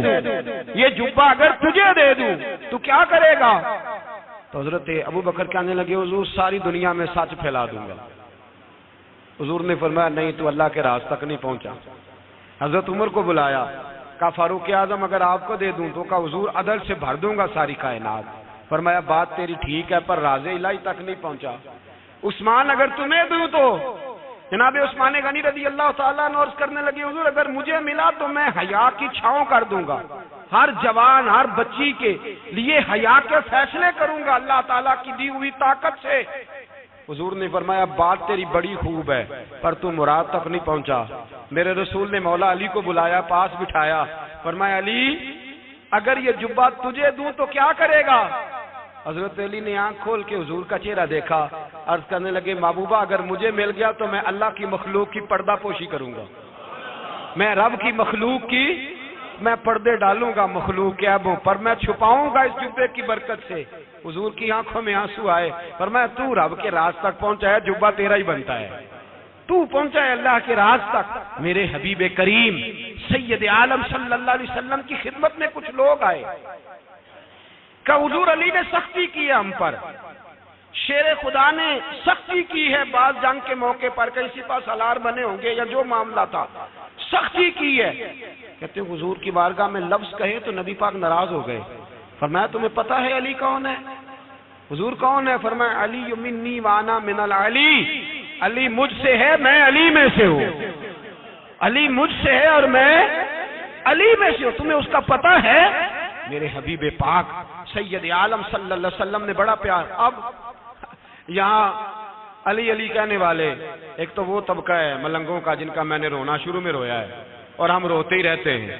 A: یہ جبہ اگر تجھے دے دوں تو کیا کرے گا؟ تو حضرت ابوبکر کہنے لگے حضور ساری دنیا میں سچ پھیلا دوں گا. حضور نے فرمایا نہیں تو اللہ کے راز تک نہیں پہنچا. حضرت عمر کو بلایا, کہا فاروق اعظم اگر آپ کو دے دوں تو کہا حضور عدل سے بھر دوں گا ساری کائنات. فرمایا بات تیری ٹھیک ہے پر راز الہی تک نہیں پہنچا. عثمان اگر تمہیں دوں تو جناب عثمان غنی رضی اللہ تعالیٰ عنہ عرض کرنے لگے حضور اگر مجھے ملا تو میں حیا کی چھاؤں کر دوں گا, ہر جوان ہر بچی کے لیے حیا کے فیصلے کروں گا اللہ تعالیٰ کی دی ہوئی طاقت سے۔ حضور نے فرمایا بات تیری بڑی خوب ہے پر تو مراد تک نہیں پہنچا۔ میرے رسول نے مولا علی کو بلایا، پاس بٹھایا، فرمایا علی اگر یہ جبہ تجھے دوں تو کیا کرے گا؟ حضرت علی نے آنکھ کھول کے حضور کا چہرہ دیکھا، عرض کرنے لگے محبوبہ اگر مجھے مل گیا تو میں اللہ کی مخلوق کی پردہ پوشی کروں گا، میں رب کی مخلوق کی میں پردے ڈالوں گا مخلوق کے عیبوں پر، میں چھپاؤں گا اس جبے کی برکت سے۔ حضور کی آنکھوں میں آنسو آئے، فرمایا تو رب کے راز تک پہنچا ہے، جبہ تیرا ہی بنتا ہے، تو پہنچا ہے اللہ کے راز تک۔ میرے حبیب کریم سید عالم صلی اللہ علیہ وسلم کی خدمت میں کچھ لوگ آئے کہ حضور علی نے سختی کی ہے ہم پر، شیر خدا نے سختی کی ہے، بعض جنگ کے موقع پر کئی سپہ سالار بنے ہوں گے یا جو معاملہ تھا سختی کی ہے۔ کہتے ہیں حضور کی بارگاہ میں لفظ کہے تو نبی پاک ناراض ہو گئے۔ فرمایا تمہیں پتہ ہے علی کون ہے؟ حضور کون ہے؟ فرمایا علی منی وانا من العلی، علی مجھ سے ہے میں علی میں سے ہوں، علی مجھ سے ہے اور میں علی میں سے ہوں، تمہیں اس کا پتہ ہے؟ میرے حبیب پاک سید عالم صلی اللہ علیہ وسلم نے بڑا پیار۔ اب یہاں علی علی کہنے والے ایک تو وہ طبقہ ہے ملنگوں کا جن کا میں نے رونا شروع میں رویا ہے اور ہم روتے ہی رہتے ہیں،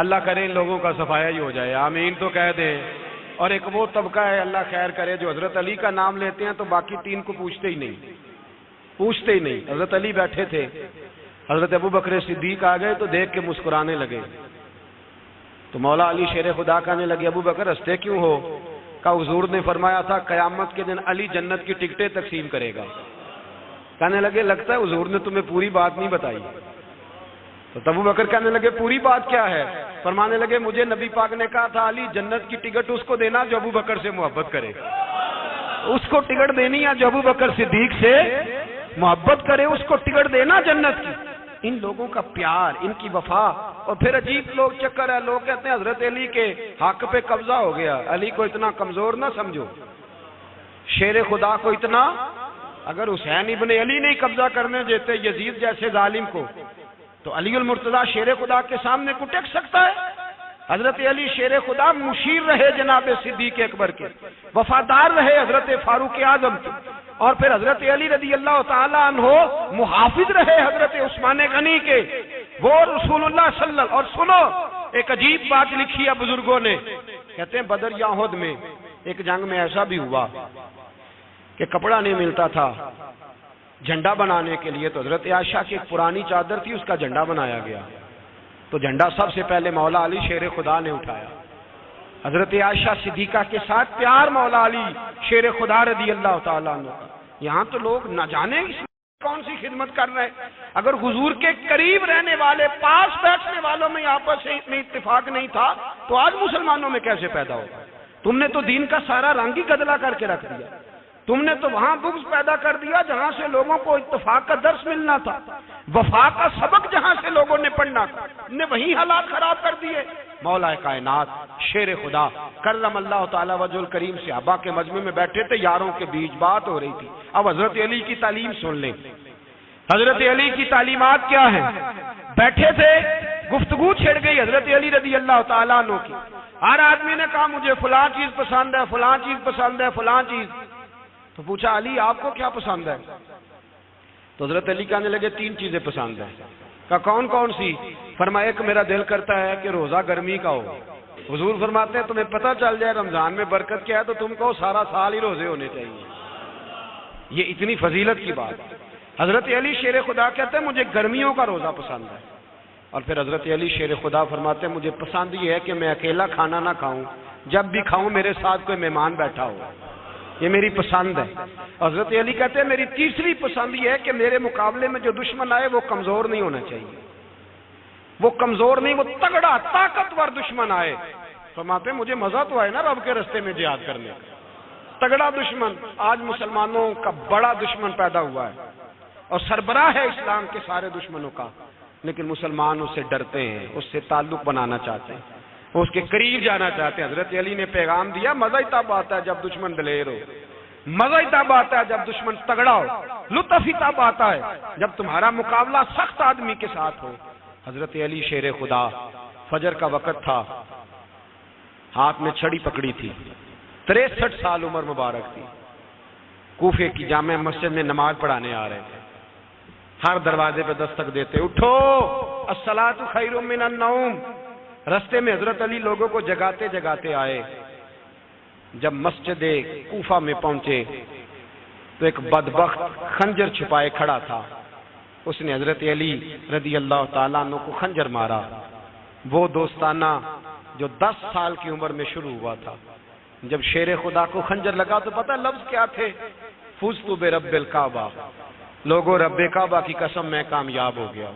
A: اللہ کرے ان لوگوں کا صفایا ہی ہو جائے، آمین تو کہہ دیں۔ اور ایک وہ طبقہ ہے اللہ خیر کرے جو حضرت علی کا نام لیتے ہیں تو باقی تین کو پوچھتے ہی نہیں۔ حضرت علی بیٹھے تھے، حضرت ابو بکر صدیق آ گئے تو دیکھ کے مسکرانے لگے، تو مولا علی شیر خدا کہنے لگے ابو بکر ہنستے کیوں ہو؟ کہ حضور نے فرمایا تھا قیامت کے دن علی جنت کی ٹکٹیں تقسیم کرے گا۔ کہنے لگے لگتا ہے حضور نے تمہیں پوری بات نہیں بتائی۔ تو ابو بکر کہنے لگے پوری بات کیا ہے؟ فرمانے لگے مجھے نبی پاک نے کہا تھا علی جنت کی ٹکٹ اس کو دینا جو ابو بکر سے محبت کرے، اس کو ٹکٹ دینی ہے جو ابو بکر صدیق سے محبت کرے، اس کو ٹکٹ دینا جنت کی۔ ان لوگوں کا پیار، ان کی وفا، اور پھر عجیب لوگ چکر ہے، لوگ کہتے ہیں حضرت علی کے حق پہ قبضہ ہو گیا، علی کو اتنا کمزور نہ سمجھو، شیر خدا کو اتنا، اگر حسین ابن علی نہیں قبضہ کرنے دیتے یزید جیسے ظالم کو تو علی المرتضیٰ شیر خدا کے سامنے کو ٹک سکتا ہے؟ حضرت علی شیر خدا مشیر رہے جناب صدیق اکبر کے، وفادار رہے حضرت فاروق اعظم کے، اور پھر حضرت علی رضی اللہ تعالیٰ عنہ محافظ رہے حضرت عثمان غنی کے، وہ رسول اللہ صلی اللہ۔ اور سنو ایک عجیب بات لکھی ہے بزرگوں نے، کہتے ہیں بدر یا احد میں ایک جنگ میں ایسا بھی ہوا کہ کپڑا نہیں ملتا تھا جھنڈا بنانے کے لیے، تو حضرت عائشہ کی ایک پرانی چادر تھی اس کا جھنڈا بنایا گیا، تو جھنڈا سب سے پہلے مولا علی شیر خدا نے اٹھایا۔ حضرت عائشہ صدیقہ کے ساتھ پیار مولا علی شیر خدا رضی اللہ تعالیٰ عنہ۔ یہاں تو لوگ نہ جانے اس کون سی خدمت کر رہے ہیں، اگر حضور کے قریب رہنے والے پاس بیٹھنے والوں میں آپس میں اتفاق نہیں تھا تو آج مسلمانوں میں کیسے پیدا ہوگا؟ تم نے تو دین کا سارا رنگ ہی گدلا کر کے رکھ دیا، تم نے تو وہاں بغض پیدا کر دیا جہاں سے لوگوں کو اتفاق کا درس ملنا تھا، وفا کا سبق جہاں سے لوگوں نے پڑھنا تھا، نے وہی حالات خراب کر دیے۔ مولا کائنات شیر خدا کرم اللہ تعالی وجہ الکریم صحابہ کے مجمع میں بیٹھے تھے، یاروں کے بیچ بات ہو رہی تھی۔ اب حضرت علی کی تعلیم سن لیں، حضرت علی کی تعلیمات کیا ہیں؟ بیٹھے تھے، گفتگو چھڑ گئی حضرت علی رضی اللہ تعالیٰ عنہ کی، ہر آدمی نے کہا مجھے فلاں چیز پسند ہے، فلاں چیز پسند ہے، فلاں چیز، تو پوچھا علی آپ کو کیا پسند ہے؟ تو حضرت علی کہنے لگے تین چیزیں پسند ہیں۔ کہا کون کون سی؟ فرمایا ایک میرا دل کرتا ہے کہ روزہ گرمی کا ہو، حضور فرماتے ہیں تمہیں پتہ چل جائے رمضان میں برکت کیا ہے تو تم کو سارا سال ہی روزے ہونے چاہیے، یہ اتنی فضیلت کی بات۔ حضرت علی شیر خدا کہتے ہیں مجھے گرمیوں کا روزہ پسند ہے، اور پھر حضرت علی شیر خدا فرماتے ہیں مجھے پسند یہ ہے کہ میں اکیلا کھانا نہ کھاؤں، جب بھی کھاؤں میرے ساتھ کوئی مہمان بیٹھا ہو، یہ میری پسند ہے۔ حضرت علی کہتے ہیں میری تیسری پسند یہ ہے کہ میرے مقابلے میں جو دشمن آئے وہ کمزور نہیں ہونا چاہیے، وہ کمزور نہیں، وہ تگڑا طاقتور دشمن آئے۔ فرماتے ہیں مجھے مزہ تو آئے نا رب کے رستے میں جہاد کرنے کا، تگڑا دشمن۔ آج مسلمانوں کا بڑا دشمن پیدا ہوا ہے اور سربراہ ہے اسلام کے سارے دشمنوں کا، لیکن مسلمان اس سے ڈرتے ہیں، اس سے تعلق بنانا چاہتے ہیں، وہ اس کے قریب جانا چاہتے ہیں۔ حضرت علی نے پیغام دیا مزہ ہی تب آتا ہے جب دشمن دلیر ہو، مزہ ہی تب آتا ہے جب دشمن تگڑا ہو، لطف ہی تب آتا ہے جب تمہارا مقابلہ سخت آدمی کے ساتھ ہو۔ حضرت علی شیر خدا، فجر کا وقت تھا، ہاتھ میں چھڑی پکڑی تھی، 63 سال عمر مبارک تھی، کوفے کی جامع مسجد میں نماز پڑھانے آ رہے تھے، ہر دروازے پہ دستک دیتے، اٹھو الصلاۃ خیر من النوم۔ رستے میں حضرت علی لوگوں کو جگاتے جگاتے آئے، جب مسجد کوفہ میں پہنچے تو ایک بدبخت خنجر چھپائے کھڑا تھا، اس نے حضرت علی رضی اللہ تعالیٰ عنہ کو خنجر مارا، وہ دوستانہ جو 10 سال کی عمر میں شروع ہوا تھا۔ جب شیر خدا کو خنجر لگا تو پتہ لفظ کیا تھے؟ فزت برب الکعبہ، لوگوں رب کعبہ کی قسم میں کامیاب ہو گیا،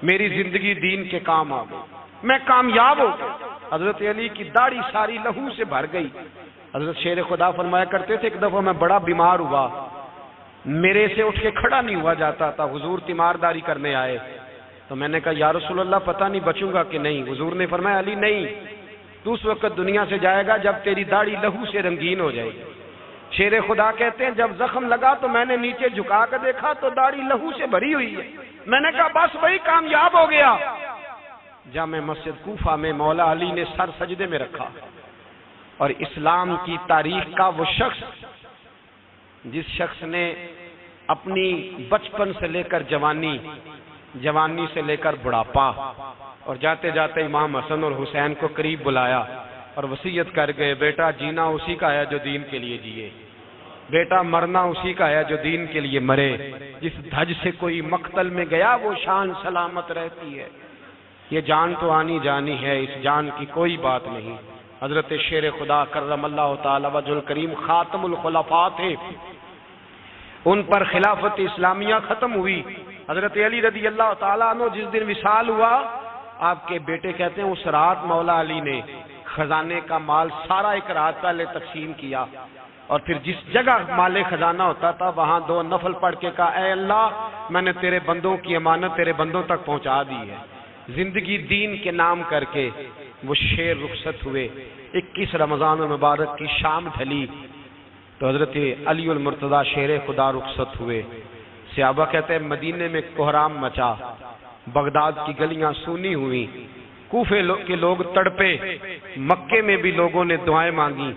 A: میری زندگی دین کے کام آ گئی، میں کامیاب ہو گیا۔ حضرت علی کی داڑھی ساری لہو سے بھر گئی۔ حضرت شیر خدا فرمایا کرتے تھے، ایک دفعہ میں بڑا بیمار ہوا، میرے سے اٹھ کے کھڑا نہیں ہوا جاتا تھا، حضور تیمارداری کرنے آئے تو میں نے کہا یا رسول اللہ پتہ نہیں بچوں گا کہ نہیں۔ حضور نے فرمایا علی نہیں، تو اس وقت دنیا سے جائے گا جب تیری داڑھی لہو سے رنگین ہو جائے گی۔ شیر خدا کہتے ہیں جب زخم لگا تو میں نے نیچے جھکا کر دیکھا تو داڑھی لہو سے بھری ہوئی ہے، میں نے کہا بس وہی کامیاب ہو گیا۔ جامع مسجد کوفہ میں مولا علی نے سر سجدے میں رکھا، اور اسلام کی تاریخ کا وہ شخص جس شخص نے اپنی بچپن سے لے کر جوانی، جوانی سے لے کر بڑھاپا، اور جاتے جاتے امام حسن اور حسین کو قریب بلایا اور وصیت کر گئے، بیٹا جینا اسی کا ہے جو دین کے لیے جیے، بیٹا مرنا اسی کا ہے جو دین کے لیے مرے، جس دھج سے کوئی مقتل میں گیا وہ شان سلامت رہتی ہے، یہ جان تو آنی جانی ہے، اس جان کی کوئی بات نہیں۔ حضرت شیر خدا کرم اللہ تعالی وجہ الکریم خاتم الخلفاء تھے، ان پر خلافت اسلامیہ ختم ہوئی۔ حضرت علی رضی اللہ تعالیٰ عنہ جس دن وصال ہوا، آپ کے بیٹے کہتے ہیں اس رات مولا علی نے خزانے کا مال سارا ایک رات پہلے تقسیم کیا، اور پھر جس جگہ مال خزانہ ہوتا تھا وہاں 2 نفل پڑھ کے کہا اے اللہ میں نے تیرے بندوں کی امانت تیرے بندوں تک پہنچا دی ہے۔ زندگی دین کے نام کر کے وہ شیر رخصت ہوئے۔ 21 رمضان المبارک کی شام ڈھلی تو حضرت علی المرتضیٰ شیر خدا رخصت ہوئے۔ صحابہ کہتے ہیں مدینے میں کوہرام مچا، بغداد کی گلیاں سونی ہوئی، کوفے کے لوگ تڑپے، مکے میں بھی لوگوں نے دعائیں مانگی۔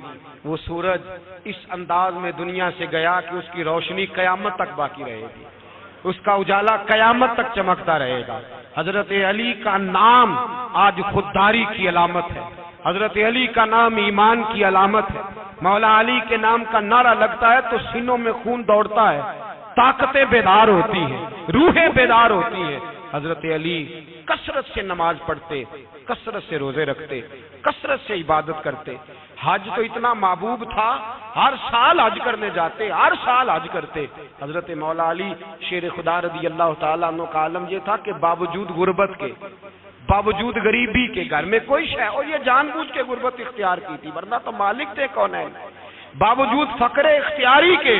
A: وہ سورج اس انداز میں دنیا سے گیا کہ اس کی روشنی قیامت تک باقی رہے گی، اس کا اجالا قیامت تک چمکتا رہے گا۔ حضرت علی کا نام آج خودداری کی علامت ہے، حضرت علی کا نام ایمان کی علامت ہے۔ مولا علی کے نام کا نعرہ لگتا ہے تو سینوں میں خون دوڑتا ہے، طاقتیں بیدار ہوتی ہیں، روحیں بیدار ہوتی ہیں۔ حضرت علی کثرت سے نماز پڑھتے، کثرت سے روزے رکھتے، کثرت سے عبادت کرتے۔ حج تو اتنا محبوب تھا، ہر سال حج کرنے جاتے، ہر سال حج کرتے۔ حضرت مولا علی شیر خدا رضی اللہ تعالیٰ عنہ کا عالم یہ تھا کہ باوجود غربت کے، باوجود غریبی کے، گھر میں کوئی شے، اور یہ جان بوجھ کے غربت اختیار کی تھی ورنہ تو مالک تھے کون ہے، باوجود فقر اختیاری کے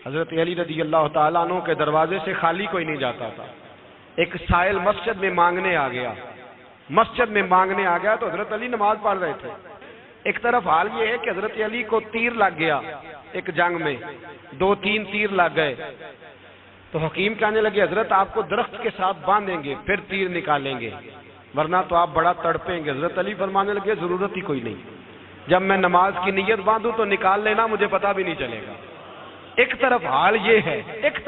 A: حضرت علی رضی اللہ تعالیٰ عنہ کے دروازے سے خالی کوئی نہیں جاتا تھا۔ ایک سائل مسجد میں مانگنے آ گیا، مسجد میں مانگنے آ گیا تو حضرت علی نماز پڑھ رہے تھے۔ ایک طرف حال یہ ہے کہ حضرت علی کو تیر لگ گیا، ایک جنگ میں 2-3 تیر لگ گئے، تو حکیم کہنے لگے حضرت آپ کو درخت کے ساتھ باندھیں گے پھر تیر نکالیں گے ورنہ تو آپ بڑا تڑپیں گے۔ حضرت علی فرمانے لگے ضرورت ہی کوئی نہیں، جب میں نماز کی نیت باندھوں تو نکال لینا، مجھے پتہ بھی نہیں چلے گا۔ ایک طرف حال یہ ہے، ایک